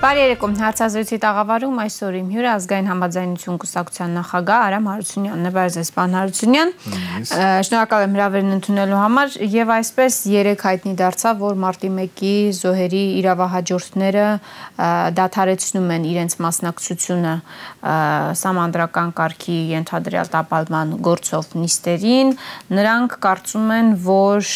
Բարերեկում հարցազրույցի տաղավարում այսօր իմ հյուրը ազգային համաձայնություն կուսակցության նախագահ Արամ Հարությունյանն է, բարև ձեզ պարոն Հարությունյան։ Շնորհակալ եմ հրավերն ընդունելու համար եւ այսպես երեք հայտնի դարձավ, որ մարտի 1-ի զոհերի իրավահաջորդները դադարեցնում են իրենց մասնակցությունը սահմանադրական կարգի ենթադրյալ տապալման գործով նիստերին, նրանք կարծում են, որ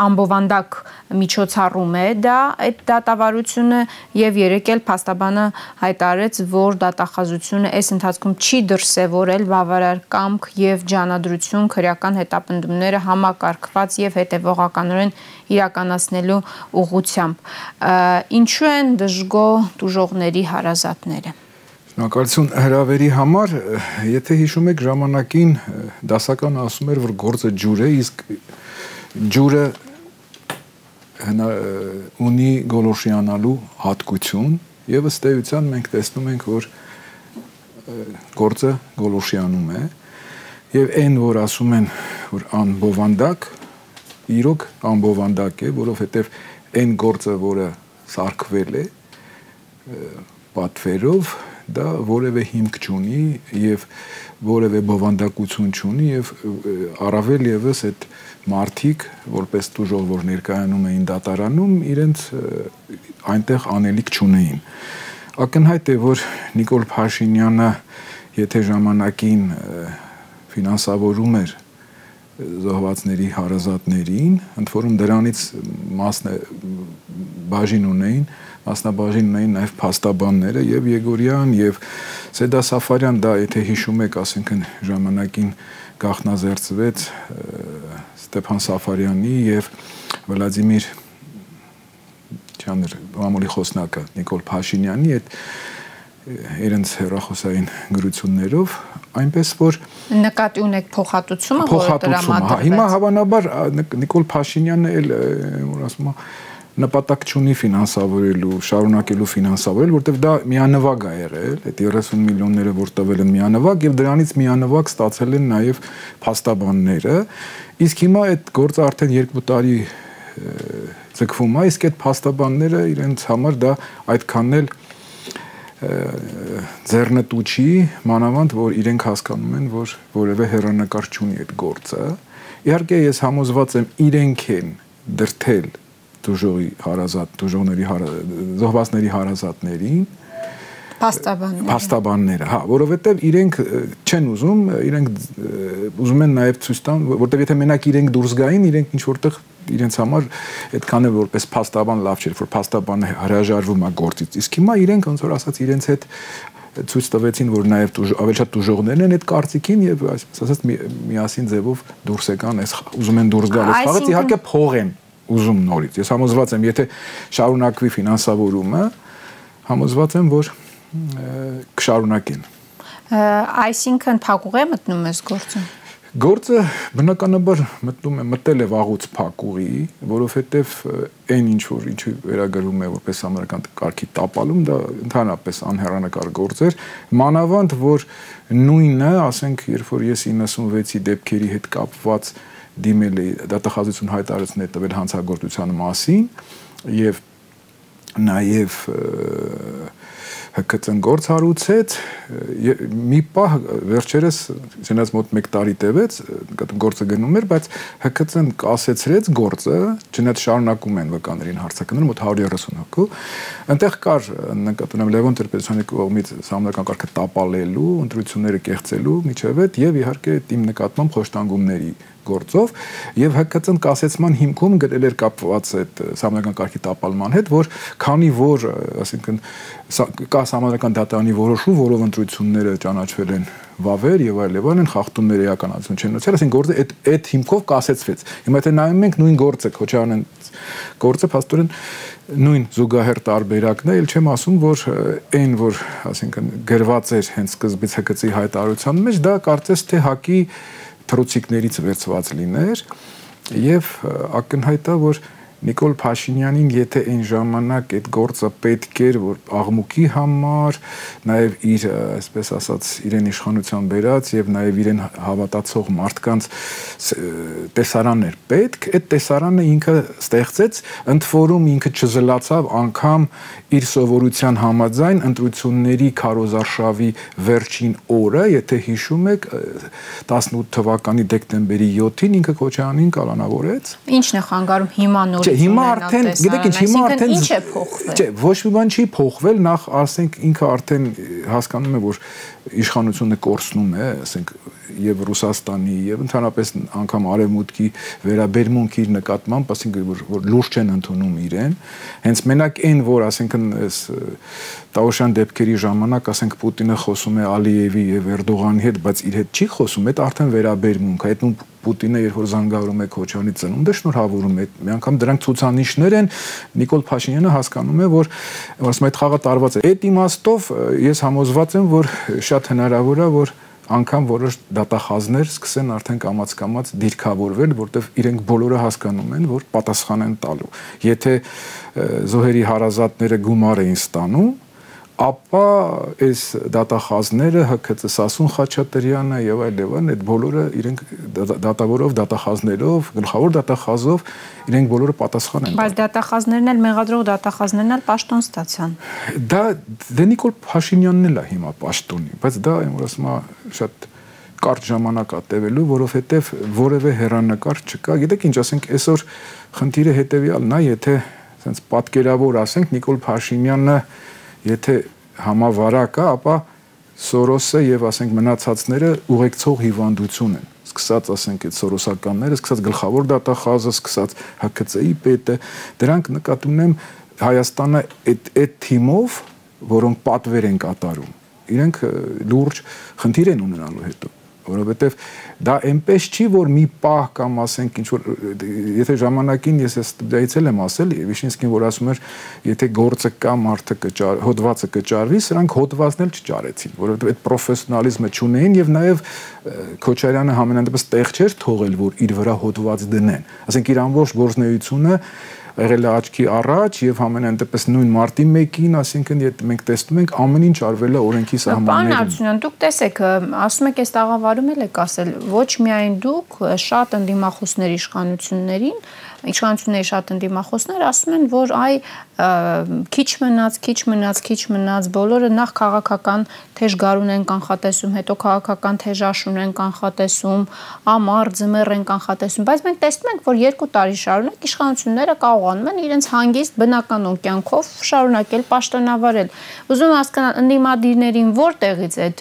անբովանդակ միջոցառում է դա այդ դատավարությունը եւ երեք էլ փաստաբանը հայտարարեց, որ դատախազությունը այս ընթացքում չի դրսևորել բավարար կամք եւ ջանադրություն քրեական հետապնդումները համակարգված եւ հետեւողականորեն իրականացնելու ուղղությամբ։ Ինչու են դժգոհ տուժողների հարազատները։ Շնորհակալություն հրավերի համար, եթե հիշում եք ժամանակին դասականը ասում էր, որ գործը ջուր է, իսկ ջուրը ունի գոլորշիանալու հատկություն եւ ըստ էության մենք տեսնում ենք, որ գործը գոլորշիանում է եւ այն, որ ասում են, որ անբովանդակ, իրոք անբովանդակ է, որովհետեւ այն գործը, որը սարքվել է պատվերով, դա որևէ հիմք չունի եւ որևէ բովանդակություն չունի եւ առավել եւս այդ մարդիկ, որպես տուժող, որ ներկայանում էին դատարանում, իրենց այնտեղ անելիք չունեին։ Ակնհայտ է, որ Նիկոլ Փաշինյանը, եթե ժամանակին ֆինանսավորում էր զոհվածների հարազատներին, ընդ որում դրանից մասնաբաժին ունեին նաև փաստաբանները եւ Եգորյան եւ Սեդա Սաֆարյան, դա եթե հիշում եք, ասենքն ժամանակին գաղտնազերծվեց Ստեփան Սաֆարյանի եւ Վլադիմիր մամուլի խոսնակը Նիկոլ Փաշինյանի այդ իրենց հեռախոսային գրություններով, այնպես որ նկատի ունեք փոխհատուցումը, որը տրամադրվեց։ Հիմա հավանաբար Նիկոլ Փաշինյանը էլ որ ասում է նպատակ չունի ֆինանսավորելու, շարունակելու ֆինանսավորել, որտեղ դա միանվագ է եղել, այդ 30 միլիոնները որ տվել են միանվագ եւ դրանից միանվագ ստացել են նաեւ փաստաբանները, իսկ հիմա այդ գործը արդեն 2 տարի ձգվում է, իսկ այդ փաստաբանները իրենց համար դա այդքան էլ ձեռնտու չի, մանավանդ որ իրենք հասկանում են, որ որևէ հեռանկար չունի այդ գործը։ Իհարկե ես համոզված եմ իրենք են դրթել զոհվածների հարազատներին փաստաբանները, հա, որովհետև իրենք չեն ուզում, իրենք ուզում են նաև ցույց տան, որտեղ եթե մենակ իրենք դուրս գային, իրենք ինչ որտեղ իրենց համար այդքան է որպես փաստաբան լավ չէր, որ փաստաբանը հրաժարվում է գործից։ Իսկ հիմա իրենք ոնց որ ասած իրենց հետ ցույց տվեցին, որ նաև ավելի շատ տուժողներն են այդ կարծիքին եւ այսպես ասած միասին ձևով դուրս եկան, այս ուզում են դուրս գալ այս խաղից, իհարկե փող են ուզում նորից։ Ես համոզված եմ, եթե շարունակվի ֆինանսավորումը, համոզված եմ, որ կշարունակեն։ Այսինքն փակուղ է մտնում այս գործը։ Գործը բնականաբար մտել է վաղուց փակուղի, որովհետև այն ինչ որ ինչու վերագրվում է որպես համարական կարգի տապալում, դա ընդհանրապես անհեռանկար գործ էր, մանավանդ որ նույնը, ասենք, երբ որ ես 96-ի դեպքերի հետ կապված դիմել է դատախազություն հայտարարություն է տվել հանցագործության մասին եւ նաեւ ՀԿՑ-ն գործ հարուցեց մի պահ վերջերս ցենած մոտ 1 տարի տևեց գործը գնում էր, բայց ՀԿՑ-ն կասեցրեց գործը, չնայած շարունակում են վկաներին հարցակները մոտ 130 հոգու, այնտեղ կար նկատի ունեմ Լևոն Տեր-Պետրոսյանի կողմից համանական կարգը տապալելու, ընտրությունները կեղծելու միջավայր եւ իհարկե իմ նկատմամբ խոշտանգումների գործով եւ ՀԿՑ-ն կասեցման հիմքում գրել էր կապված այդ համանական կարգի տապալման հետ, որ քանի որ, ասենքն կա համանական դատարանի որոշում, որով ընտրությունները ճանաչվել են վավեր եւ այլն, խախտումներ էականացություն չեն ունեցել, ասենք գործը այդ հիմքով կասեցվեց։ Հիմա եթե նայում ենք նույն գործը, Քոչարյանն գործը փաստորեն նույն զուգահեռ տարբերակն է, ել չեմ ասում, որ այն որ, ասենքն գրված էր հենց սկզբից ՀԿՑ-ի հայտարարության մեջ, դա կարծես թե ՀԱԿ-ի թռուցիկներից վերցված լիներ եւ ակնհայտ է որ Նիկոլ Փաշինյանին եթե այն ժամանակ այդ գործը պետք էր որ աղմուկի համար, նաև իր, այսպես ասած, իրեն իշխանության բերած եւ նաև իրեն հավատացող մարդկանց տեսարան էր պետք, այդ տեսարանը ինքը ստեղծեց, ընդ որում ինքը չզլացավ անգամ իր սովորության համաձայն ընտրությունների քարոզարշավի վերջին օրը, եթե հիշում եք 18 թվականի դեկտեմբերի 7-ին ինքը Քոչարյանին կալանավորեց։ Ինչն է խանգարում հիմա նորից։ Հիմա արդեն, գիտեք ինչ, հիմա արդեն ինչ է փոխվել։ Չէ, ոչ մի բան չի փոխվել, նախ ասենք ինքը արդեն հասկանում է, որ իշխանությունը կորցնում է, ասենք եւ Ռուսաստանի եւ ընդհանրապես անգամ արևմուտքի վերաբերմունք իր նկատմամբ, ասենք որ լուրջ չեն ընդունում իրեն, հենց մենակ այն որ ասենք այս Տավուշյան դեպքերի ժամանակ ասենք Պուտինը խոսում է Ալիևի եւ Էրդողանի հետ, բայց իր հետ չի խոսում, այդ արդեն վերաբերմունք է, այդ Պուտինը երբ որ զանգահարում է Քոչարյանի ծնունդը, շնորհավորում է, մի անգամ դրանք ցուցանիշներ են, Նիկոլ Փաշինյանը հասկանում է, որ ասում այդ խաղը տարված է։ Այդ իմաստով ես համոզված եմ, որ շատ հնարավոր է, որ անգամ որոշ դատախազներ սկսեն արդեն կամաց-կամաց դիրքավորվել, որտեղ իրենք բոլորը հասկանում են, որ պատասխան են տալու։ Եթե զոհերի հարազատները գումար էին ստանում, ապա այս դատախազները ՀՔԾ Սասուն Խաչատրյանը եւ այլն, այդ բոլորը իրենք դատավորով, դատախազներով, գլխավոր դատախազով իրենք բոլորը պատասխան են։ Բայց դատախազներն էլ մեղադրող դատախազներն էլ պաշտոն ստացան։ Դա Նիկոլ Փաշինյանն էլ է հիմա պաշտոնի, բայց դա որ ասում եմ շատ կարճ ժամանակ է տևելու, որովհետեւ որևէ հերանեկար չկա։ Գիտեք ինչ, ասենք այսօր խնդիրը հետեւյալն է, եթե ասենց պատկերավոր ասենք Նիկոլ Փաշինյանը եթե համավարակ է, ապա Սորոսը եւ ասենք մնացածները ուղեկցող հիվանդություն են։ Սկսած ասենք այդ սորոսականները, սկսած գլխավոր դատախազը, սկսած ՀՔԾ-ի պետը, դրանք նկատի ունեմ Հայաստանը այդ թիմով, որոնք պատվեր են կատարում, իրենք լուրջ խնդիր են ունենալու հետո, որովհետեւ դա այնպես չի, որ մի պահ կամ ասենք ինչ որ եթե ժամանակին ես ստուդիայից եմ ասել, Վիշինսկին որ ասում էր, եթե գործը կա, մարդը հոդվածը կճարվի, սրանք հոդվածն էլ չճարեցին, որովհետեւ այդ պրոֆեսիոնալիզմը չունեին եւ նաեւ Քոչարյանը համենայնդեպս տեղ չէր թողել, որ իր վրա հոդված դնեն։ Ասենք իր ամբողջ գործնեությունը եղել է աչքի առաջ եւ համենայնդեպս նույն մարտի 1-ին, ասինքն մենք տեսնում ենք ամեն ինչ արվել է օրենքի սահմաններում։ Պարոն Արությունյան, դուք տեսեք, ասում եք, այս տաղավարում էլ եք ասել, ոչ միայն դուք, շատ ընդդիմախոսներ իշխանությունների շատ ընդդիմախոսներ ասում են, որ այ քիչ մնաց, բոլորը նախ քաղաքական թեժ գարուն են կանխատեսում, հետո քաղաքական թեժ աշուն են կանխատեսում, ամառ ձմեռ են կանխատեսում, բայց մենք տեսնում ենք, որ 2 տարի շարունակ իշխանությունները կարողանում են իրենց հանգիստ բնականon կյանքով շարունակել պաշտոնավարել։ Ուզում եմ հասկանալ ընդդիմադիրներին որտեղից այդ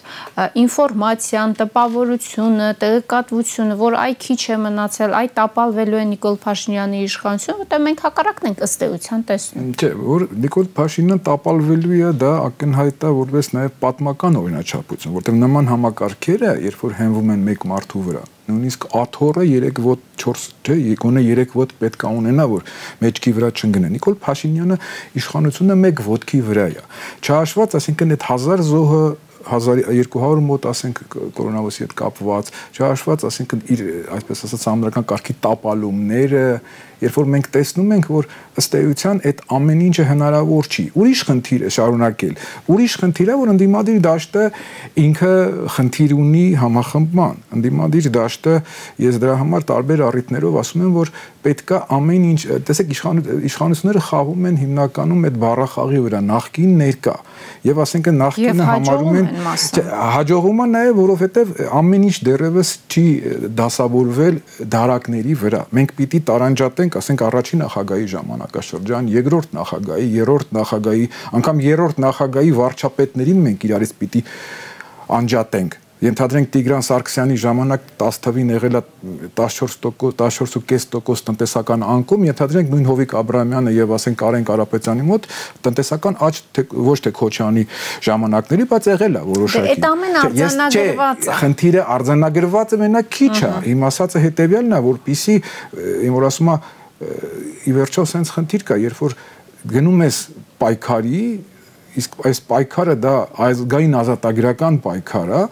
ինֆորմացիան, տպավորությունը, տեղեկատվությունը, որ այ քիչ է մնացել, այ տապալվելու է Նիկոլ Փաշինյանի իշխանությունը, որտեղ մենք հակառակն ենք ըստ էության տեսնում։ Չէ, որ Նիկոլ Փաշինյանը տապալվելու է, դա ակնհայտ է որպես նաև պատմական օրինաչափություն, որտեղ նման համակարգերը, երբ որ հենվում են մեկ մարդու վրա, նույնիսկ աթոռը 3 ոտ 4, չէ, գոնե 3 ոտ պետք է ունենա, որ մեջքի վրա չընկնի։ Նիկոլ Փաշինյանը իշխանությունը 1 ոտքի վրա է։ Չհաշված, ասինքն այդ 1000 զոհը 1200 մոտ ասենք կորոնավիրուսի հետ կապված, չհաշված, ասենք իր այսպես ասած համրական կարգի տապալումները, երբ որ մենք տեսնում ենք, որ ըստ էության այդ ամեն ինչը հնարավոր չի։ Ուրիշ խնդիր է շարունակել։ Ուրիշ խնդիր է, որ ընդդիմադիր դաշտը ինքը խնդիր ունի համախմբման։ Ընդդիմադիր դաշտը ես դրա համար տարբեր առիթներով ասում եմ, որ պետքա ամեն ինչ, տեսեք, իշխանությունները խաղում են հիմնականում այդ բառախաղի վրա, նախկին ներկա։ Եվ ասենք նախկինը համարում են հաջողում է նաև, որովհետև ամեն ինչ դեռևս չի դասավորվել դարակների վրա։ Մենք պիտի տարանջատենք, ասենք առաջին նախագահի ժամանակաշրջան, երկրորդ նախագահի, երրորդ նախագահի, անգամ երրորդ նախագահի վարչապետներին մենք իրարից պիտի անջատենք։ Ենթադրենք Տիգրան Սարգսյանի ժամանակ 10 թվին եղել է 14.5% տնտեսական անկում, ենթադրենք նույն Հովիկ Աբրահամյանը եւ ասենք Կարեն Կարապետյանի մոտ տնտեսական աճ ոչ թե Քոչյանի ժամանակների, բայց եղել է որոշակի։ Այդ ամեն արձանագրված է։ Խնդիրը արձանագրված է, մենակ քիչ է։ Իմ ասածը հետեւյալն է, որպեսի իմ որ ասում է ի վերջո sense խնդիր կա, երբ որ գնում ես պայքարի, իսկ այս պայքարը դա ազգային ազատագրական պայքար է,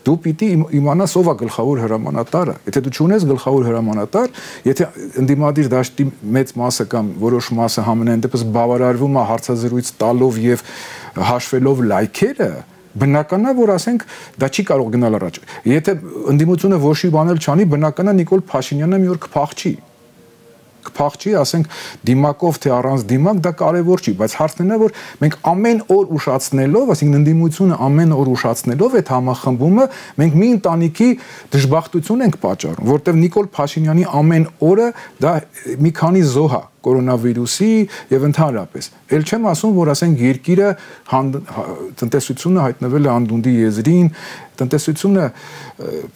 դու պիտի իմանաս ով է գլխավոր հրամանատարը։ Եթե դու չունես գլխավոր հրամանատար, եթե ընդդիմադիր դաշտի մեծ մասը կամ որոշ մասը համենայն դեպս բավարարվում է հարցազրույց տալով եւ հաշվելով լայքերը, բնական է, որ ասենք դա չի կարող գնալ առաջ։ Եթե ընդդիմությունը ոչ մի բան էլ չանի, բնական է Նիկոլ Փաշինյանը մի օր կփախչի, ասենք դիմակով թե առանց դիմակ, դա կարևոր չի, բայց հարցն է, որ մենք ամեն օր ուշացնելով, ասենք ընդդիմությունը ամեն օր ուշացնելով այդ համախմբումը, մենք մի ընտանիքի դժբախտություն ենք պատճառում, որտեղ Նիկոլ Փաշինյանի ամեն օրը դա մի քանի զոհ է կորոնավիրուսի եւ ընդհանրապես։ Էլ չեմ ասում, որ ասենք երկիրը տնտեսությունը հայտնվել է անդունդի եզրին, տնտեսությունը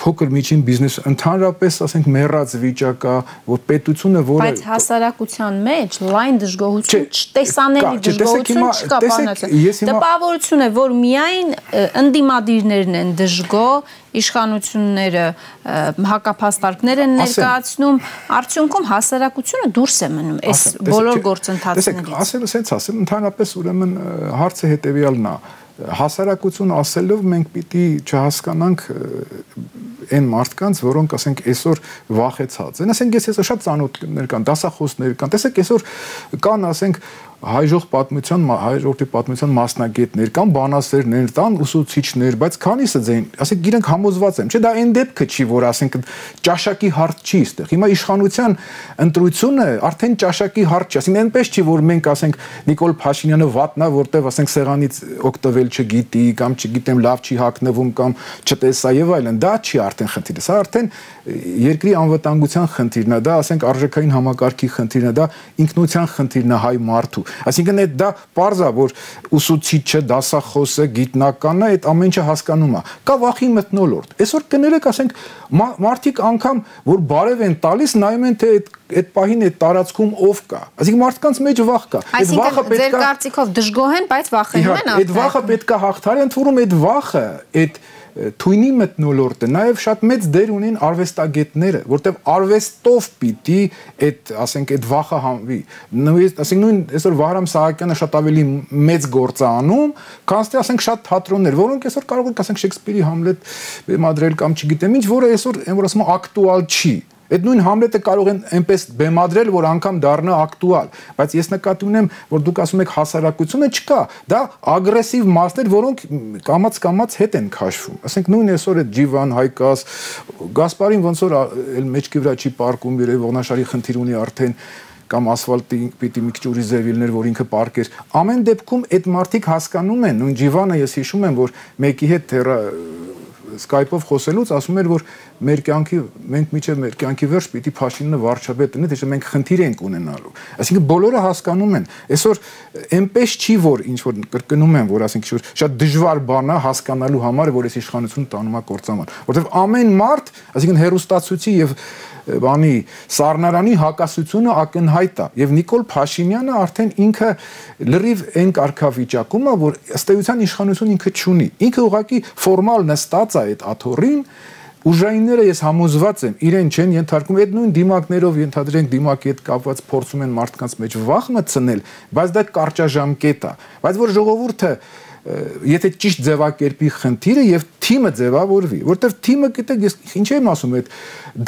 փոքր միջին բիզնես ընդհանրապես ասենք մեռած վիճակա, որ պետությունը որը բայց հասարակության մեջ լայն դժգոհություն, տեսանելի դժգոհություն չկա բանացը։ Տպավորություն է, որ միայն ընդդիմադիրներն են դժգոհ, իշխանությունները հակափաստարկներ են ներկայացնում, արդյունքում հասարակությունը դուրս է մնում այս բոլոր գործընթացներից։ Ասել սենց ասել, ընդհանրապես ուրեմն հարցը հետեւյալն է։ Հասարակություն ասելով մենք պիտի չհասկանանք այն մարդկանց, որոնք ասենք այսօր վախեցած են։ Ասենք ես այսօր շատ ծանոթներ կան, դասախոսներ կան։ Տեսեք այսօր կան ասենք հայրենի պատմության մասնագետներ կամ բանասերներ, տան ուսուցիչներ, բայց քանիսը ձեն, ասենք իրենք համոզված են, չէ՞ դա այն դեպքը չի, որ ասենք ճաշակի հարց չի այստեղ։ Հիմա իշխանության ընտրությունը արդեն ճաշակի հարց չի, ասենք այնպես չի, որ մենք ասենք Նիկոլ Փաշինյանը վատնա, որտեվ ասենք սեղանից օգտվել չգիտի կամ չգիտեմ լավ չի հագնվում կամ չտեսա եւ այլն, դա չի արդեն խնդիրը, սա արդեն երկրի անվտանգության խնդիրն է, դա ասենք արժեքային համակարգի խնդիրն է, դա ինքնության խնդիրն է հայ մարդու։ Այսինքն այդ դա պարզ է, որ ուսուցիչը, դասախոսը, գիտնականն է, այդ ամեն ինչը հասկանում է։ Կա վախի մթնոլորտ։ Այսօր կներեք, ասենք մարդիկ անգամ որ բարև են տալիս, նայում են թե այդ պահին այդ տարածքում ով կա։ Այսինքն մարդկանց մեջ վախ կա։ Այդ վախը պետք է ձեր կարծիքով դժգոհ են, բայց վախենում են։ Այդ վախը պետք է հաղթարի, ընդ որում այդ վախը, այդ թույնի մթնոլորտը նաև շատ մեծ դեր ունեն արվեստագետները, որտեղ արվեստով պիտի այդ, ասենք, այդ վախը հանվի։ Ասենք նույն այսօր Վահրամ Սահակյանը շատ ավելի մեծ գործ է անում, քան թե ասենք շատ թատրոններ, որոնք այսօր կարող են ասենք Շեքսպիրի Համլետ բեմադրել կամ չգիտեմ ինչ, որը այսօր այն որ ասում ակտուալ չի։ Այդ նույն Համլետը կարող են այնպես բեմադրել, որ անգամ դառնա ակտուալ, բայց ես նկատի ունեմ, որ դուք ասում եք հասարակությունը չկա, դա ագրեսիվ մասներ, որոնք կամաց հետ են քաշվում։ Ասենք նույն այսօր այդ Ջիվան Հայկաս, Գասպարին ոնց որ էլ մեջքի վրա չի պարկում, երբ ողնաշարի խնդիր ունի արդեն կամ ասֆալտի պիտի մի քիչ ուրիզևիլներ, որ ինքը պարկեր։ Ամեն դեպքում այդ մարդիկ հասկանում են, նույն Ջիվանը ես հիշում եմ, որ մեկի հետ Skype-ով խոսելուց ասում էր, որ մենք միջև մեր կյանքի վերջ պիտի Փաշինյանը վարչապետ լինի, թե մենք խնդիր ենք ունենալու։ Այսինքն բոլորը հասկանում են։ Այսօր այնպես չի, որ ինչ որ կրկնում են, որ ասենք շատ դժվար բան է հասկանալու համար, որ այս իշխանությունը տանում է կործանման, որովհետև ամեն մարդ, այսինքն հերոստացույցի եւ բանի Սառնարանի հակասությունը ակնհայտ է եւ Նիկոլ Փաշինյանը արդեն ինքը լրիվ այն կարգավիճակում է, որ ըստ էության իշխանություն ինքը չունի։ Ինքը ուղղակի ֆորմալ նստած է այդ աթոռին, ուժայինները ես համոզված եմ, իրեն չեն ենթարկում, այդ նույն դիմակներով ենթադրենք դիմակի հետ կապված փորձում են մարդկանց մեջ վախ մտցնել, բայց դա կարճաժամկետ է, բայց որ ժողովուրդը եթե ճիշտ ձևակերպի խնդիրը եւ թիմը ձևավորվի, որտեվ թիմը գիտեք ես ինչ եմ ասում, այդ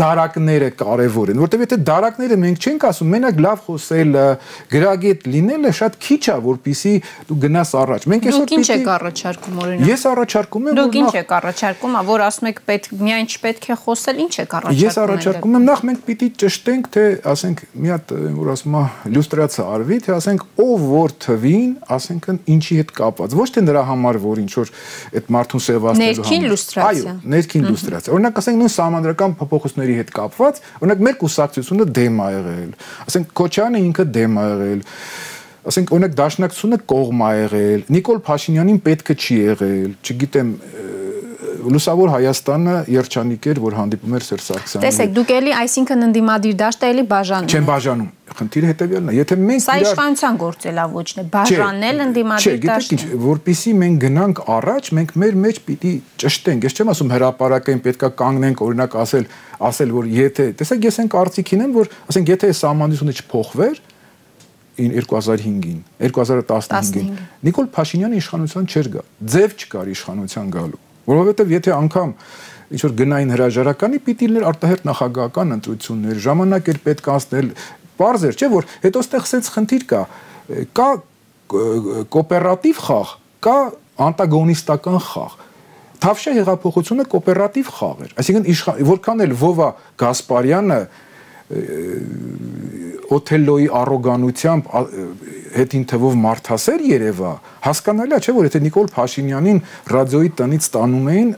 դարակները կարեւոր են, որտեվ եթե դարակները մենք չենք ասում, մենակ լավ խոսելը, գրագետ լինելը շատ քիչ է, որpիսի դու գնաս առաջ։ Մենք այսօր դուք ինչ եք առաջարկում օրինակ։ Ես առաջարկում եմ, դուք ինչ եք առաջարկում, որ ասում եք միայն չպետք է խոսել, ինչ եք առաջարկում։ Ես առաջարկում եմ նախ մենք պիտի ճշտենք, թե ասենք մի հատ որ ասում է լյուստրացիա արվի, թե ասենք ով որ թվին, ասենք ինչի հետ կապված, ոչ թե նրա համար, որ ինչ որ այդ մարդուն սևացնելու Ներքին լյուստրացիա։ Այո, ներքին լյուստրացիա։ Օրինակ ասենք նույն սահմանադրական փոփոխությունների հետ կապված, օրինակ մեր կուսակցությունը դեմ է եղել։ Ասենք Քոչարյանը ինքը դեմ է եղել։ Ասենք օրինակ Դաշնակցությունը կողմ է եղել։ Նիկոլ Փաշինյանին պետքը չի եղել, չգիտեմ Լուսավոր Հայաստանը երջանիկ էր, որ հանդիպում էր Սերժ Սարգսյանին։ Տեսեք, դուք էլի, այսինքն ընդդիմադիր դաշտը էլի բաժանում։ Չեն բաժանում։ Խնդիրը հետևյալն է, եթե մենք Սա իշխանության գործելավոճն է, բաժանել ընդդիմադիր դաշտը։ Չէ, որpիսի մենք գնանք առաջ, մենք մեր մեջ պիտի ճշտենք։ Ես չեմ ասում հրապարակային պետքա կանգնենք, օրինակ ասել, որ եթե, տեսեք, ես այն կարծիքին եմ, որ ասենք եթե այս սահմանությունը չփոխվեր 2005-ին, 2015-ին, Նիկոլ Փաշինյանը իշխանության չէր գա։ Ձև չկար իշխանության գալու։ Որովհետև եթե անգամ ինչ որ գնային հրաժարականի պիտի լիներ արտահերթ նախագահական ընտրություններ, ժամանակ էր պետք անցնել, պարզ էր, չէ՞ որ հետո ստեղ sense խնդիր կա կոոպերատիվ խաղ, կա անտագոնիստական խաղ։ Թավշյա հեղափոխությունը կոոպերատիվ խաղ էր, այսինքն որքան էլ Վովա Գասպարյանը Օթելլոյի առոգանությամբ հետին թվով մարդասեր երևա, հասկանալի է, չէ՞ որ եթե Նիկոլ Փաշինյանին ռադիոյի տնից տանում էին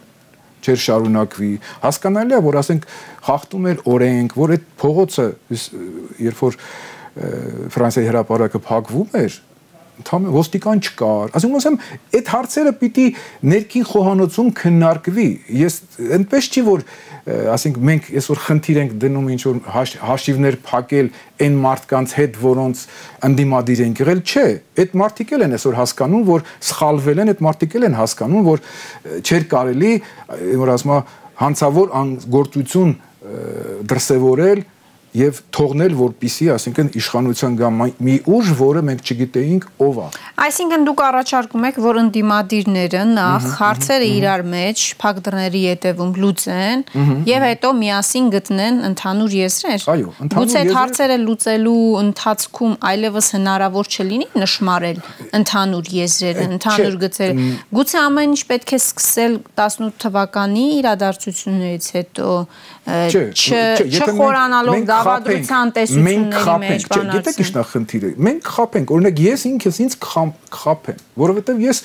չեր շարունակվի, հասկանալի է, որ ասենք խախտում էր օրենք, որ այդ փողոցը երբ որ Ֆրանսիայի հրապարակը փակվում էր, ոստիկան չկար, ասում ասեմ, այդ հարցերը պիտի ներքին խոհանոցում քննարկվի, ես այնպես չի, որ ասենք մենք այսօր խնդիր ենք դնում ինչ-որ հաշիվներ փակել այն մարդկանց հետ, որոնց ընդդիմադիր են եղել, չէ, այդ մարդիկ էլ են այսօր հասկանում, որ սխալվել են, այդ մարդիկ էլ են հասկանում, որ չէր կարելի, որ ասում հանցավոր գործություն դրսևորել եւ թողնել որպիսի, ասինքն իշխանության գա մի ուժ, որը մենք չգիտեինք ով է։ Այսինքն դուք առաջարկում եք, որ ընդդիմադիրները նախ հարցերը իրար մեջ փակ դռների ետևում լուծեն եւ հետո միասին գտնեն ընդհանուր եզրեր։ Այո, գուցե այդ հարցերը լուծելու ընթացքում այլևս հնարավոր չլինի նշмарել ընդհանուր եզրերը, ընդհանուր գծերը։ Գուցե ամեն ինչ պետք է սկսել 18 թվականի իրադարձություններից հետո չխորանալով դավադրության տեսությունների մեջ բանալցին։ Գիտեք ի՞նչն է խնդիրը։ Մենք խափենք, օրինակ ես ինձ խափեմ, որովհետև ես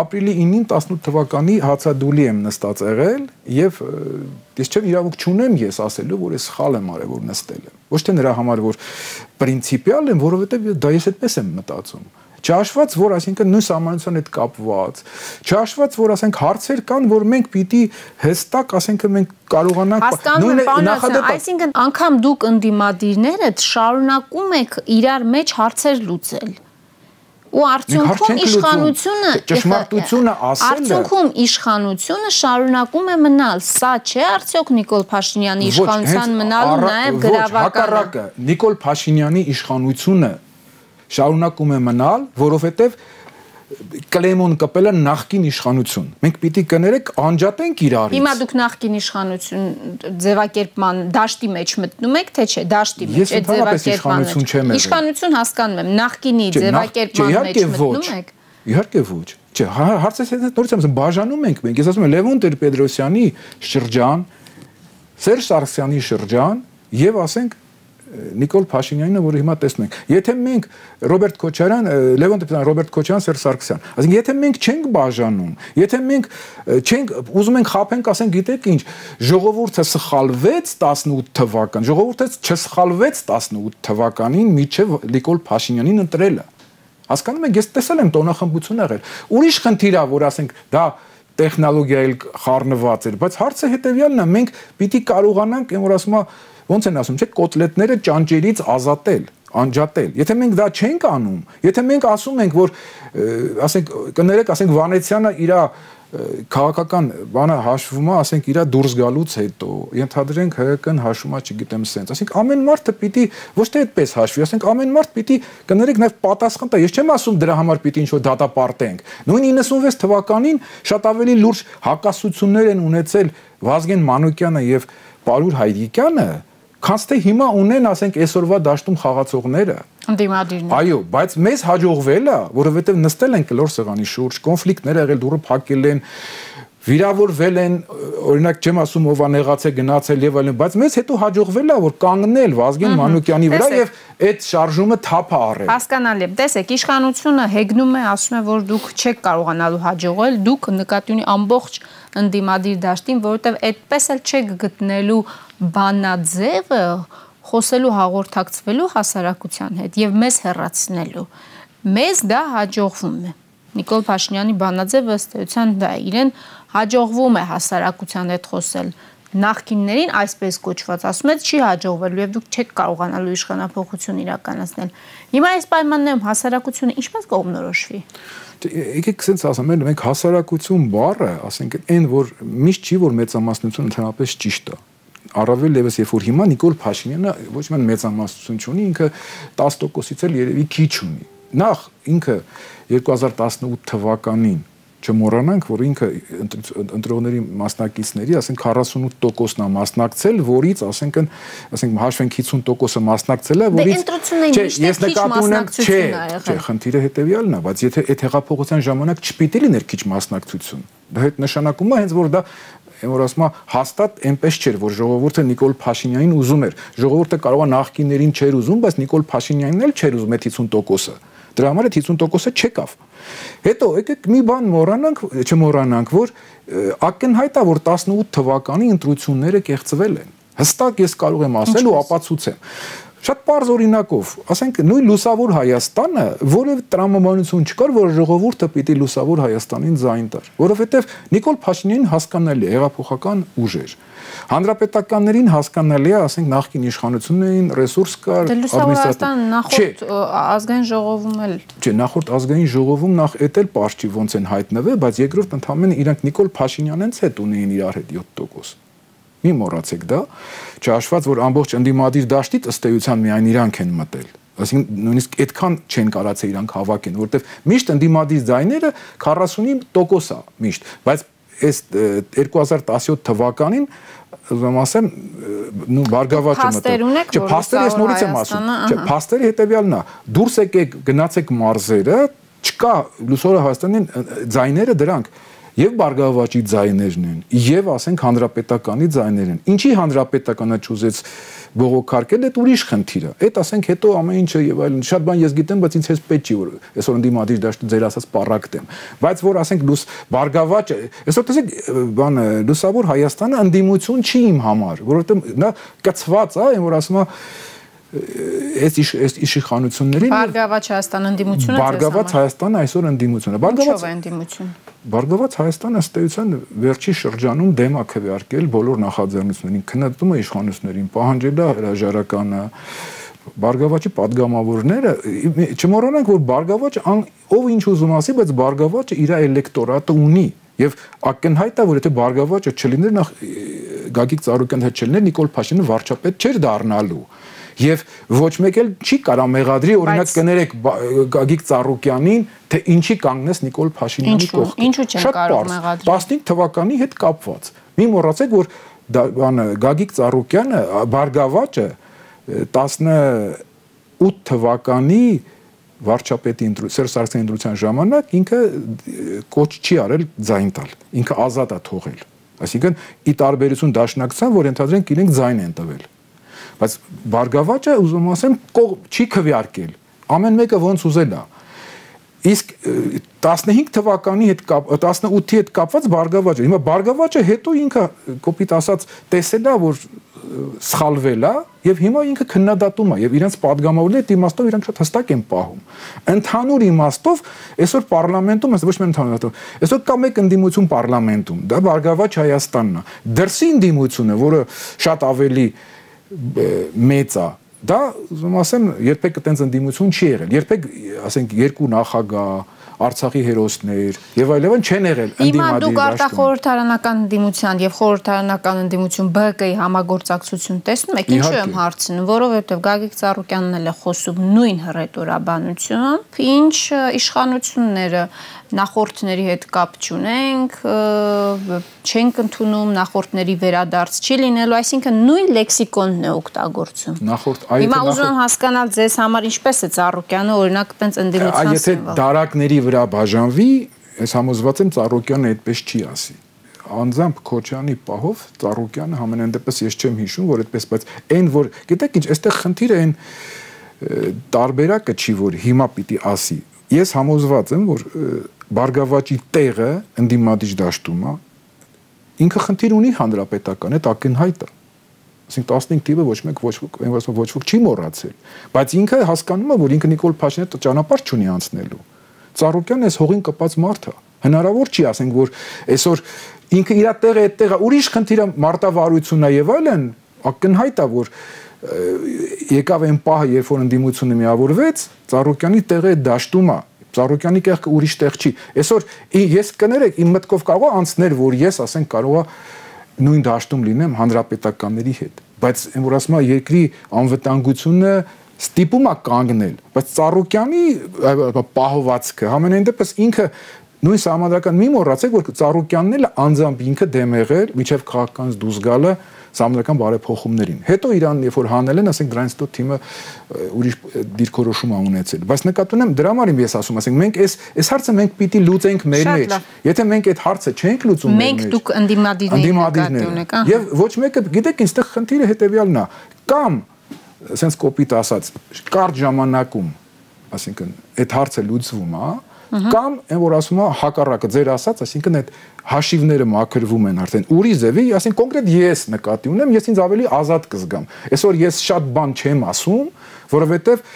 ապրիլի 9-ին 18 թվականի հացադուլի եմ նստած եղել եւ ես չեմ իրավունք չունեմ ես ասելու, որ ես սխալ եմ արել, որ նստել եմ։ Ոչ թե նրա համար, որ պրինցիպիալ եմ, որովհետև դա ես այդպես եմ մտածում։ Չհաշված, որ այսինքն նույն սահմանության հետ կապված, չհաշված, որ ասենք հարցեր կան, որ մենք պիտի հստակ, ասենք մենք կարողանանք նախադեպ, այսինքն անգամ դուք ընդդիմադիրներդ շարունակում եք իրար մեջ հարցեր լուծել։ Ու արդյունքում իշխանությունը ճշմարտությունը ասելը արդյունքում իշխանությունը շարունակում է մնալ, սա չէ արդյոք Նիկոլ Փաշինյանի իշխանության մնալու նաև գրավականը։ Նիկոլ Փաշինյանի իշխանությունը շարունակում է մնալ, որովհետև կլեմոն կպել է նախկին իշխանություն։ Մենք պիտի կներեք անջատենք իրարից։ Հիմա դուք նախկին իշխանություն ձևակերպման դաշտի մեջ մտնում եք, թե չէ, դաշտի մեջ, այդ ձևակերպման։ Իշխանություն հասկանում եմ, նախկինի ձևակերպման մեջ մտնում եք։ Իհարկե ոչ։ Չէ, հարցը նորից եմ բաժանում ենք մենք։ Ես ասում եմ Լևոն Տեր-Պետրոսյանի շրջան, Սերժ Սարգսյանի շրջան եւ ասենք Նիկոլ Փաշինյանինը, որը հիմա տեսնում ենք։ Եթե մենք Ռոբերտ Քոչարյան, Լևոն Տեր-Պետրոսյան, Ռոբերտ Քոչարյան, Սերժ Սարգսյան, ասենք եթե մենք չենք բաժանում, եթե մենք չենք ուզում ենք խափենք, ասենք գիտեք ինչ, ժողովուրդը սխալվեց 18 թվական, ժողովուրդը չսխալվեց 18 թվականին միջև Նիկոլ Փաշինյանին ընտրելը։ Հասկանում եք, ես տեսել եմ տոնախմբություն եղել։ Ուրիշ խնդիր է, որ ասենք դա տեխնոլոգիայել խառնված էր, բայց հարցը հետեւյալն է, մենք պիտի կարողանանք, որ ասում եմ ոնց են ասում, չէ, կոտլետները ճանճերից ազատել, անջատել։ Եթե մենք դա չենք անում, եթե մենք ասում ենք, որ ասենք կներեք, ասենք Վանեցյանը իր քաղաքական բանը հաշվում է, ասենք իր դուրս գալուց հետո, ենթադրենք ՀԿ-ն հաշվում է, չգիտեմ, սենց։ Ասենք ամեն մարդը պիտի ոչ թե այդպես հաշվի, ասենք ամեն մարդ պիտի կներեք նաև պատասխան տա։ Ես չեմ ասում դրա համար պիտի ինչ-որ դատապարտենք։ Նույն 96 թվականին շատ ավելի լուրջ հակասություններ են ունեցել Վազգեն Մանուկյանը եւ Պարուր Հայրիկյանը, քանց թե հիմա ունեն, ասենք, այսօրվա դաշտում խաղացողները։ Ընդդիմադիրները։ Այո, բայց մեզ հաջողվել է, որովհետև նստել են կլոր սեղանի շուրջ, կոնֆլիկտներ եղել, դուրը փակել են, վիրավորվել են, օրինակ չեմ ասում ով անեղած է գնացել եւ այլն, բայց մեզ հետո հաջողվել է, որ կանգնել Վազգեն Մանուկյանի վրա եւ այդ շարժումը թափ է առել։ Հասկանալի է։ Տեսեք, իշխանությունը հեգնում է, ասում է, որ դուք չեք կարողանալու հաջողել, դուք նկատի ունի ամբողջ ընդդիմադիր դաշտին, որովհետև այդպես էլ չեք գտնելու բանաձևը խոսելու հաղորդակցվելու հասարակության հետ եւ մեզ հեռացնելու։ Մեզ դա հաջողվում է։ Նիկոլ Փաշինյանի բանաձևը ըստ էության դա իրեն հաջողվում է հասարակության հետ խոսել։ Նախկիններին այսպես կոչված ասում եք չի հաջողվելու եւ դուք չեք կարողանալու իշխանապողություն իրականացնել։ Հիմա այս պայմաններում հասարակությունը ինչպես կողմնորոշվի։ Եկեք sense ասեմ, մենք հասարակություն բառը, ասենք այն որ միշտ չի որ մեծամասնություն ընդհանրապես ճիշտ է։ Առավել ևս երբ որ հիմա Նիկոլ Փաշինյանը ոչ միայն մեծամասնություն չունի, ինքը 10%-ից էլ երևի քիչ ունի։ Նախ ինքը 2018 թվականին չմոռանանք, որ ինքը ընտրողների մասնակիցների, ասենք 48%-ն է մասնակցել, որից ասենք հաշվենք 50%-ը մասնակցել է, որից ես նկատի ունեմ, չէ, խնդիրը հետեւյալն է, բայց եթե այդ հեղափոխության ժամանակ չպիտի լիներ քիչ մասնակցություն, դա հետ նշանակում է հենց որ դա որ ասում է հաստատ այնպես չէր, որ ժողովուրդը Նիկոլ Փաշինյանին ուզում էր։ Ժողովուրդը կարող է նախկիններին չէր ուզում, բայց Նիկոլ Փաշինյանին էլ չէր ուզում այդ 50%-ը։ Դրա համար այդ 50%-ը չեկավ։ Հետո եկեք մի բան չմոռանանք, որ ակնհայտ է, որ 18 թվականի ընտրությունները կեղծվել են։ Հստակ ես կարող եմ ասել ու ապացուցեմ։ Շատ པարզ օրինակով, ասենք նույն լուսավոր Հայաստանը, որևէ տրամաբանություն չկար, որ ժողովուրդը պիտի լուսավոր Հայաստանին ձայն տար, որովհետև Նիկոլ Փաշինյանին հասկանալի է հեղափոխական ուժ էր։ Հանրապետականներին հասկանալի է, ասենք նախկին իշխանություններին ռեսուրս կար, администрատիվ նախորդ ազգային ժողովում էլ։ Չէ, նախորդ ազգային ժողովում նախ էդ էլ պարզ չի ոնց են հայտնվել, բայց երկրորդ ընդհանրապես իրանք Նիկոլ Փաշինյանից հետ ունեին իրար հետ 7%։ Մի մոռացեք դա, չհաշված որ ամբողջ ընդդիմադիր դաշտից ըստ էության միայն իրանք են մտել։ Այսինքն նույնիսկ այդքան չեն կարացել իրանք հավաքեն, որովհետև միշտ ընդդիմադիր ձայները 49% է միշտ, բայց այս 2017 թվականին ուզում ասեմ, նու բարգավաճը մտել։ Չէ, փաստերը ես նորից եմ ասում։ Չէ, փաստերը հետեւյալն է։ Դուրս եկեք, գնացեք մարզերը, չկա լուսավոր Հայաստանին ձայները դրանք եւ բարգավաճի ձայներն են, եւ ասենք հանրապետականի ձայներն են։ Ինչի հանրապետականը չուզեց բողոքարկել, այդ ուրիշ խնդիր է։ Այդ ասենք հետո ամեն ինչը եւ այլն շատ բան ես գիտեմ, բայց ինձ հես պետք չի որ այսօր ընդդիմադիր դաշտը ձեր ասած պարակտեմ։ Բայց որ ասենք լուս բարգավաճը, այսօր տեսեք բանը լուսավոր Հայաստանը ընդդիմություն չի իմ համար, որովհետեւ նա կծված է, որ ասում է այս իշխանություններին Բարգավաճ Հայաստան ընդդիմությունը Բարգավաճ Հայաստանը այսօր ընդդիմություն է։ Բարգավաճ ընդդիմություն։ Բարգավաճ Հայաստանը ըստ էության վերջի շրջանում դեմ է քվեարկել բոլոր նախաձեռնություններին, քննադատում է իշխանություններին, պահանջել է հրաժարականը։ Բարգավաճի падգամավորները չմոռանանք, որ Բարգավաճը ով ինչ ուզում ասի, բայց Բարգավաճը իր էլեկտորատը ունի եւ ակնհայտ է, որ եթե Բարգավաճը չլիներ նախ Գագիկ Ծառուկյանը հետ չլիներ, Նիկոլ Փաշինյանը վարչապետ չէր դառնալու։ Եվ ոչ մեկ էլ չի կարա մեղադրի, օրինակ կներեք Գագիկ Ծառուկյանին, թե ինչի կանգնես Նիկոլ Փաշինյանի կողքը։ Ինչու չեն կարող մեղադրել։ 15 թվականի հետ կապված։ Մի մոռացեք, որ Գագիկ Ծառուկյանը Բարգավաճը 18 թվականի վարչապետի Սերժ Սարգսյանի ընտրության ժամանակ ինքը կոչ չի արել ձայն տալ։ Ինքը ազատ է թողել։ Այսինքն ի տարբերություն դաշնակցության, որ ընդհանրենք իրենք ձայն են տվել։ Բայց Բարգավաճը ուզում ասեմ չի քվեարկել։ Ամեն մեկը ոնց ուզել է։ Իսկ 15 թվականի հետ 18-ի հետ կապված Բարգավաճը։ Հիմա Բարգավաճը հետո ինքը կոպիտ ասած տեսել է, որ սխալվել է եւ հիմա ինքը քննադատում է եւ իրենց падգամավորները այդ իմաստով իրանք շատ հստակ են պահում։ Ընդհանուր իմաստով այսօր պարլամենտում, ոչ միայն ընդհանուր, այսօր կա մեկ ընդդիմություն պարլամենտում, դա Բարգավաճ Հայաստանն է։ Դրսի ընդդիմությունը, որը շատ ավելի մեծ է, դա ուզում ասեմ երբեք այտենց ընդդիմություն չի եղել։ Երբեք ասենք երկու նախագահ, Արցախի հերոսներ եւ այլն չեն եղել ընդդիմադիր։ Հիմա դուք արտախորհրդարանական ընդդիմության եւ խորհրդարանական ընդդիմություն ԲՀԿ-ի համագործակցություն տեսնում եք, ինչու եմ հարցնում, որովհետեւ Գագիկ Ծառուկյանն էլ է խոսում նույն հռետորաբանությամբ, ինչ իշխանությունները նախորդների հետ կապ չունենք, չենք ընդունում, նախորդների վերադարձ չի լինելու, այսինքն նույն լեքսիկոնն է օգտագործում։ Հիմա ուզում եմ հասկանալ ձեզ համար ինչպես է Ծառուկյանը օրինակ այդպես ընդդիմության սիմվոլ։ Եթե դարակների վրա բաժանվի, ես համոզված եմ Ծառուկյանը այդպես չի ասի։ Անձամբ Քոչյանի պահով Ծառուկյանը համենայն դեպս ես չեմ հիշում, որ այդպես, բայց այն որ գիտեք ինչ, այստեղ խնդիրը այն տարբերակը չի, որ հիմա պիտի ասի։ Ես համոզված եմ, որ Բարգավաճի տեղը ընդդիմադիր դաշտում է, ինքը խնդիր ունի հանրապետական, այդ ակնհայտ է։ Այսինքն 15 թիվը ոչ ոք չի մոռացել, բայց ինքը հասկանում է, որ ինքը Նիկոլ Փաշինյանը ճանապարհ չունի անցնելու։ Ծառուկյանն էս հողին կպած մարդ է։ Հնարավոր չի ասենք, որ այսօր ինքը իր տեղը այդտեղ է, ուրիշ խնդիրը մարտավարությունն է եւ այլն, ակնհայտ է, որ եկավ այն պահը, երբ որ ընդդիմությունը միավորվեց, Ծառուկյանի տեղը այդ դաշտում է։ Ծառուկյանի կեղքը ուրիշ տեղ չի։ Այսօր ես կներեք, իմ մտքով կարող է անցնել, որ ես ասենք կարող է նույն դաշտում լինեմ հանրապետականների հետ, բայց այն որ ասում է երկրի անվտանգությունը ստիպում է կանգնել, բայց Ծառուկյանի պահվածքը համենայն դեպս ինքը նույն սահմանադրական մի մոռացեք, որ Ծառուկյանն էլ անձամբ ինքը դեմ եղել միջև քաղաքականից դուրս գալը սահմանադրական բարեփոխումներին։ Հետո Իրանը երբ որ հանել են, ասենք դրանից հետո թիմը ուրիշ դիրքորոշում ա ունեցել։ Բայց նկատի ունեմ դրա համար ես ասում, ասենք մենք այս հարցը մենք պիտի լուծենք մեր մեջ։ Եթե մենք այդ հարցը չենք լուծում մեր մեջ։ Մենք դուք ընդդիմադիրներ եք, եւ ոչ մեկը, գիտեք, ինստեղ խնդիրը հետեւյալն է, կամ ասենց կոպիտ ասած, կարճ ժամանակում, ասինքն այդ հարցը լուծվում է, կամ այն որ ասում է հակառակը ձեր ասած, այսինքն այդ հաշիվները մաքրվում են արդեն ուրի ձևի, ասենք կոնկրետ ես նկատի ունեմ, ես ինձ ավելի ազատ կզգամ։ Այսօր ես շատ բան չեմ ասում, որովհետև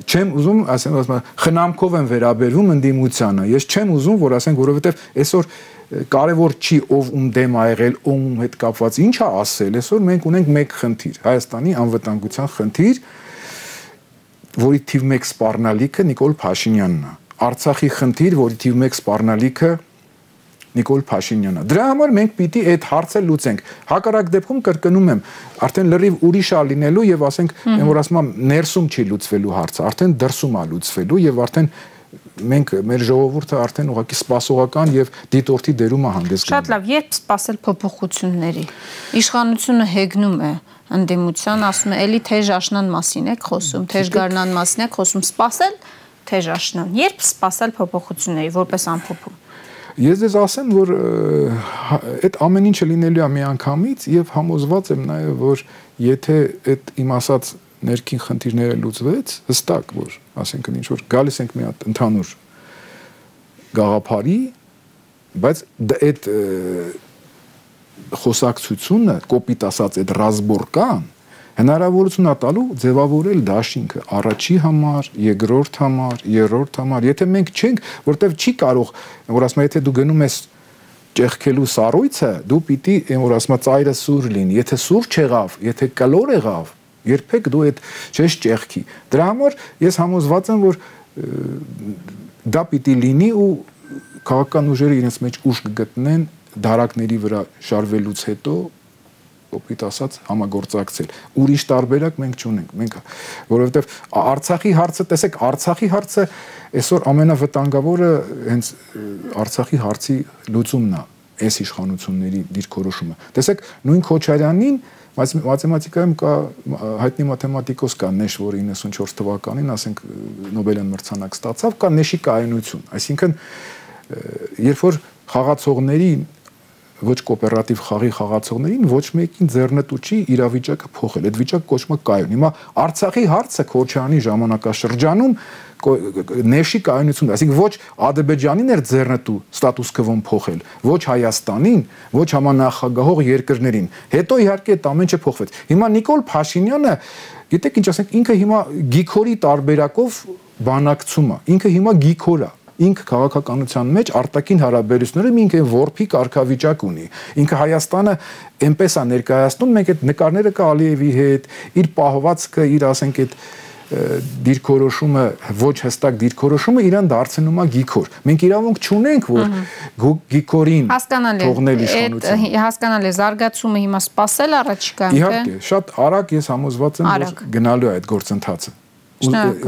չեմ ուզում, ասենք խնամքով եմ վերաբերվում ընդդիմությանը։ Ես չեմ ուզում, որ ասենք, որովհետև այսօր կարևոր չի ով ում դեմ ա եղել, ում հետ կապված ինչ ա ասել, այսօր մենք ունենք մեկ խնդիր, Հայաստանի անվտանգության խնդիր, որի թիվ 1 սպառնալիքը Նիկոլ Փաշինյանն է։ Արցախի խնդիր, որի թիվ 1 սպառնալիքը Նիկոլ Փաշինյանն է։ Դրա համար մենք պիտի այդ հարցը լուծենք։ Հակառակ դեպքում կրկնում եմ, արդեն լրիվ ուրիշ է լինելու եւ ասենք, որ ասում եմ, ներսում չի լուծվելու հարցը, արդեն դրսում է լուծվելու եւ արդեն մենք մեր ժողովուրդը արդեն ուղղակի սպասողական եւ դիտորդի դերում է հանդես գալու։ Շատ լավ, երբ սպասել փոփոխությունների։ Իշխանությունը հեգնում է ընդդիմության, ասում է, էլի թեժ աշնան մասին եք խոսում, թեժ գարնան մասին եք խոսում, սպասել թեժ աշնան։ Երբ սպասել փոփոխությունների որպես ամփոփում։ Ես ձեզ ասեմ, որ այդ ամեն ինչը լինելու է միանգամից եւ համոզված եմ նաեւ, որ եթե այդ իմ ասած ներքին խնդիրները լուծվեց, հստակ որ, ասենք ինչ որ գալիս ենք մի հատ ընդհանուր գաղափարի, բայց այդ խոսակցությունը, կոպիտ ասած այդ ռազմորկան հնարավորություն է տալու ձևավորել դաշինքը առաջի համար, երկրորդ համար, երրորդ համար։ Եթե մենք չենք, որտեվ չի կարող, որ ասում եմ, եթե դու գնում ես ճեղքելու սառույցը, դու պիտի, որ ասում եմ, ծայրը սուր լինի։ Եթե սուր չեղավ, եթե կլոր եղավ, երբեք դու այդ չես ճեղքի։ Դրա համար ես համոզված եմ, որ դա պիտի լինի ու քաղաքական ուժերը իրենց մեջ ուժ կգտնեն դարակների վրա շարվելուց հետո կոպիտ ասած համագործակցել։ Ուրիշ տարբերակ մենք չունենք։ Մենք որովհետև Արցախի հարցը, տեսեք, Արցախի հարցը այսօր ամենավտանգավորը հենց Արցախի հարցի լուծումն է, այս իշխանությունների դիրքորոշումը։ Տեսեք, նույն Քոչարյանին մաթեմատիկայում կա հայտնի մաթեմատիկոս կա Նեշ, որը 94 թվականին, ասենք, Նոբելյան մրցանակ ստացավ, կա Նեշի կայունություն։ Այսինքն, երբ որ խաղացողների ոչ կոոպերատիվ խաղի խաղացողներին ոչ մեկին ձեռնտու չի իրավիճակը փոխել։ Այդ վիճակը կոչվում է կայուն։ Հիմա Արցախի հարցը Քոչարյանի ժամանակաշրջանում Նեշի կայունությունն, այսինքն ոչ Ադրբեջանին էր ձեռնտու ստատուս քվոն փոխել, ոչ Հայաստանին, ոչ համանախագահող երկրներին։ Հետո իհարկե այդ ամենը փոխվեց։ Հիմա Նիկոլ Փաշինյանը, գիտեք ինչ ասենք, ինքը հիմա գիքորի տարբերակով բանակցում է։ Ինքը հիմա գիքոր է։ Ինքը քաղաքականության մեջ արտաքին հարաբերությունները ինքը որփի կարգավիճակ ունի։ Ինքը Հայաստանը այնպես է ներկայացնում, մենք այդ նկարները կա Ալիևի հետ, իր պահվածքը, իր ասենք այդ դիրքորոշումը, ոչ հստակ դիրքորոշումը իրան դարձնում է գիքոր։ Մենք իրավունք չունենք, որ գիքորին թողնել իշխանությունը։ Հասկանալի է, զարգացումը հիմա սпасել առաջիկայում, թե։ Իհարկե, շատ արագ ես համոզված եմ, որ գնալու է այդ գործընթացը։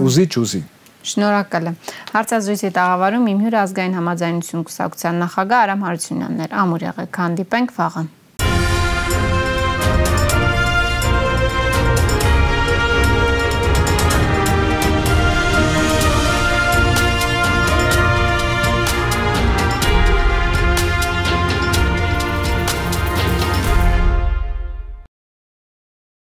Ուզի։ Շնորհակալ եմ։ Հարցազրույցի տաղավարում իմ հյուրը ազգային համաձայնություն կուսակցության նախագահ Արամ Հարությունյանն էր։ Ամուր եղեք, հանդիպենք վաղը։